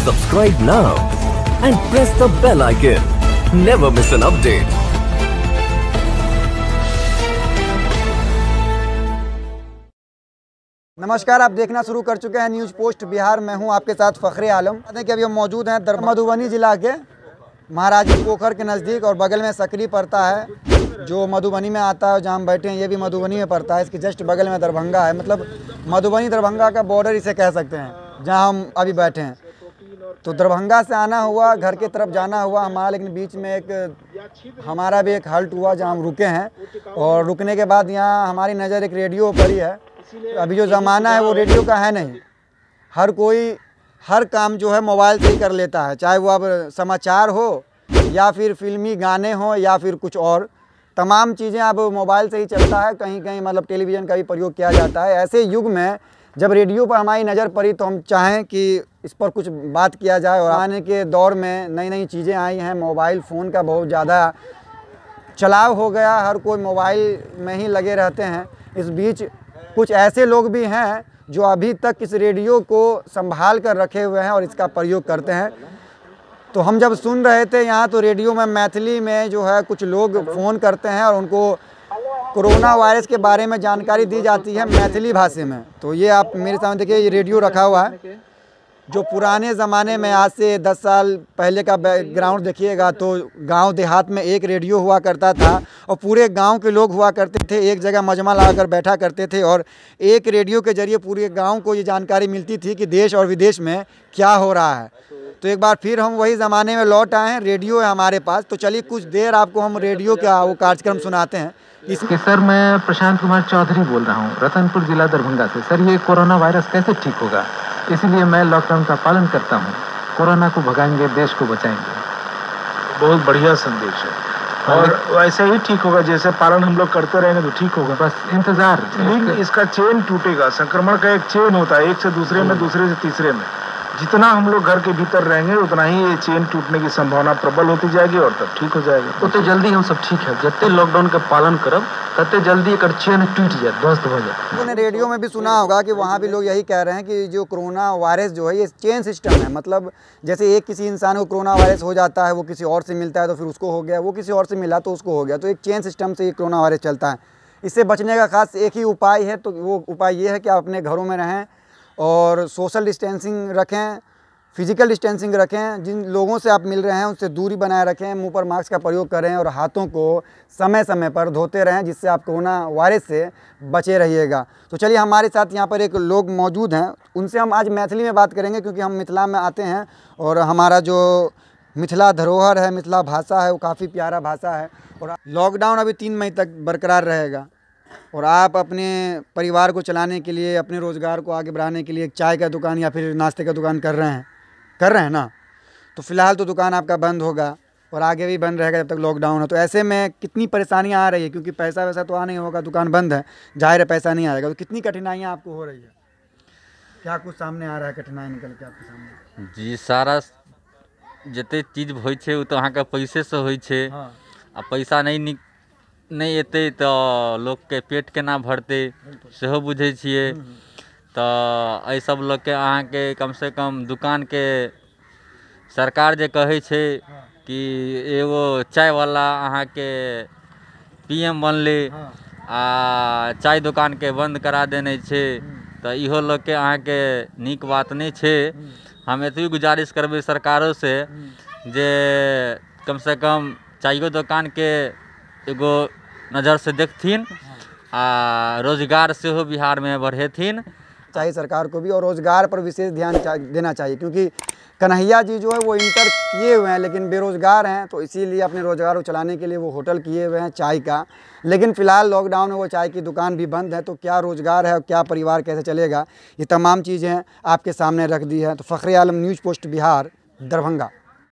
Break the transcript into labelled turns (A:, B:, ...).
A: Subscribe now and press the bell icon. Never miss an update.
B: नमस्कार, आप देखना शुरू कर चुके हैं न्यूज़ पोस्ट बिहार। मैं हूं आपके साथ फ़खरे आलम। कि अभी हम मौजूद हैं मधुबनी जिला के महाराजी पोखर के नज़दीक और बगल में सकरी पड़ता है जो मधुबनी में आता है। जहां हम बैठे हैं ये भी मधुबनी में पड़ता है। इसके जस्ट बगल में दरभंगा है, मतलब मधुबनी दरभंगा का बॉर्डर इसे कह सकते हैं जहाँ हम अभी बैठे हैं। तो दरभंगा से आना हुआ, घर के तरफ जाना हुआ हमारा, लेकिन बीच में हमारा भी एक हल्ट हुआ जहाँ हम रुके हैं। और रुकने के बाद यहाँ हमारी नज़र एक रेडियो पर ही है। अभी जो ज़माना है वो रेडियो का है नहीं। हर कोई हर काम जो है मोबाइल से ही कर लेता है, चाहे वो अब समाचार हो या फिर फिल्मी गाने हो या फिर कुछ और, तमाम चीज़ें अब मोबाइल से ही चलता है। कहीं कहीं मतलब टेलीविज़न का भी प्रयोग किया जाता है। ऐसे युग में जब रेडियो पर हमारी नज़र पड़ी तो हम चाहें कि इस पर कुछ बात किया जाए। और आने के दौर में नई नई चीज़ें आई हैं। मोबाइल फ़ोन का बहुत ज़्यादा चलाव हो गया, हर कोई मोबाइल में ही लगे रहते हैं। इस बीच कुछ ऐसे लोग भी हैं जो अभी तक इस रेडियो को संभाल कर रखे हुए हैं और इसका प्रयोग करते हैं। तो हम जब सुन रहे थे यहाँ तो रेडियो में मैथिली में जो है कुछ लोग फ़ोन करते हैं और उनको कोरोना वायरस के बारे में जानकारी दी जाती है मैथिली भाषा में। तो ये आप मेरे सामने देखिए, ये रेडियो रखा हुआ है जो पुराने ज़माने में आज से 10 साल पहले का बैकग्राउंड देखिएगा तो गांव देहात में एक रेडियो हुआ करता था और पूरे गांव के लोग हुआ करते थे, एक जगह मजमा लगाकर बैठा करते थे और एक रेडियो के जरिए पूरे गांव को ये जानकारी मिलती थी कि देश और विदेश में क्या हो रहा है। तो एक बार फिर हम वही ज़माने में लौट आए हैं, रेडियो है हमारे पास। तो चलिए कुछ देर आपको हम रेडियो का वो कार्यक्रम सुनाते हैं।
C: इसके सर, मैं प्रशांत कुमार चौधरी बोल रहा हूँ, रतनपुर जिला दरभंगा से। सर, ये कोरोना वायरस कैसे ठीक होगा? इसलिए मैं लॉकडाउन का पालन करता हूँ। कोरोना को भगाएंगे, देश को बचाएंगे।
D: बहुत बढ़िया संदेश है और वैसे ही ठीक होगा, जैसे पालन हम लोग करते रहेंगे तो ठीक होगा।
C: बस इंतजार।
D: इसका चेन टूटेगा। संक्रमण का एक चेन होता है, एक से दूसरे में, दूसरे से तीसरे में। जितना हम लोग घर के भीतर रहेंगे उतना ही ये चेन टूटने की संभावना प्रबल होती जाएगी और तब ठीक हो जाएगा।
C: तो जल्दी हम सब ठीक है, जितने लॉकडाउन का पालन करब तते जल्दी एक चेन टूट जाए, ध्वस्त हो जाए।
B: आपने रेडियो में भी सुना होगा कि वहाँ भी लोग यही कह रहे हैं कि जो कोरोना वायरस जो है ये चेन सिस्टम है। मतलब जैसे एक किसी इंसान को कोरोना वायरस हो जाता है, वो किसी और से मिलता है तो फिर उसको हो गया, वो किसी और से मिला तो उसको हो गया। तो एक चेन सिस्टम से ये कोरोना वायरस चलता है। इससे बचने का खास एक ही उपाय है, तो वो उपाय ये है कि आप अपने घरों में रहें और सोशल डिस्टेंसिंग रखें, फिजिकल डिस्टेंसिंग रखें। जिन लोगों से आप मिल रहे हैं उनसे दूरी बनाए रखें, मुंह पर मास्क का प्रयोग करें और हाथों को समय समय पर धोते रहें, जिससे आप कोरोना वायरस से बचे रहिएगा। तो चलिए, हमारे साथ यहाँ पर एक लोग मौजूद हैं, उनसे हम आज मैथिली में बात करेंगे क्योंकि हम मिथिला में आते हैं और हमारा जो मिथिला धरोहर है, मिथिला भाषा है, वो काफ़ी प्यारा भाषा है। और लॉकडाउन अभी 3 मई तक बरकरार रहेगा और आप अपने परिवार को चलाने के लिए, अपने रोज़गार को आगे बढ़ाने के लिए एक चाय का दुकान या फिर नाश्ते का दुकान कर रहे हैं ना। तो फ़िलहाल तो दुकान आपका बंद होगा और आगे भी बंद रहेगा जब तक लॉकडाउन है। तो ऐसे में कितनी परेशानियां आ रही है, क्योंकि पैसा वैसा तो आ नहीं होगा, दुकान बंद है, जाहिर है पैसा नहीं आएगा। तो कितनी कठिनाइयां आपको हो रही है? क्या कुछ सामने आ रहा है कठिनाई निकल के आपके सामने?
E: जी, सारा जते चीज होइ छै वो तो अहाँके पैसे से होइ छै। आ पैसा नहीं एतै तो लोग के पेट केना भरतै सेहो बुझै छियै। तो एहि सब लऽ के अहाँके कम से कम दुकान के सरकार जे कहै छै कि एगो चाय वाला अहाँके PM बनले आ चाय दुकान के बंद करा देने छै, तो इहो लऽ के अहाँके नीक बात नहीं छै। हम एतबी गुजारिश करबै सरकारों से जे कम से कम चायो दुकान के एगो नज़र से देखथिन आ रोजगार सेहो बिहार में बढ़ेथिन।
B: चाहिए सरकार को भी, और रोज़गार पर विशेष ध्यान देना चाहिए, क्योंकि कन्हैया जी जो है वो इंटर किए हुए हैं लेकिन बेरोज़गार हैं। तो इसीलिए अपने रोज़गार को चलाने के लिए वो होटल किए हुए हैं चाय का। लेकिन फ़िलहाल लॉकडाउन में वो चाय की दुकान भी बंद है। तो क्या रोज़गार है और क्या परिवार कैसे चलेगा, ये तमाम चीज़ें आपके सामने रख दी है। तो फ़खरे आलम, न्यूज़ पोस्ट बिहार, दरभंगा।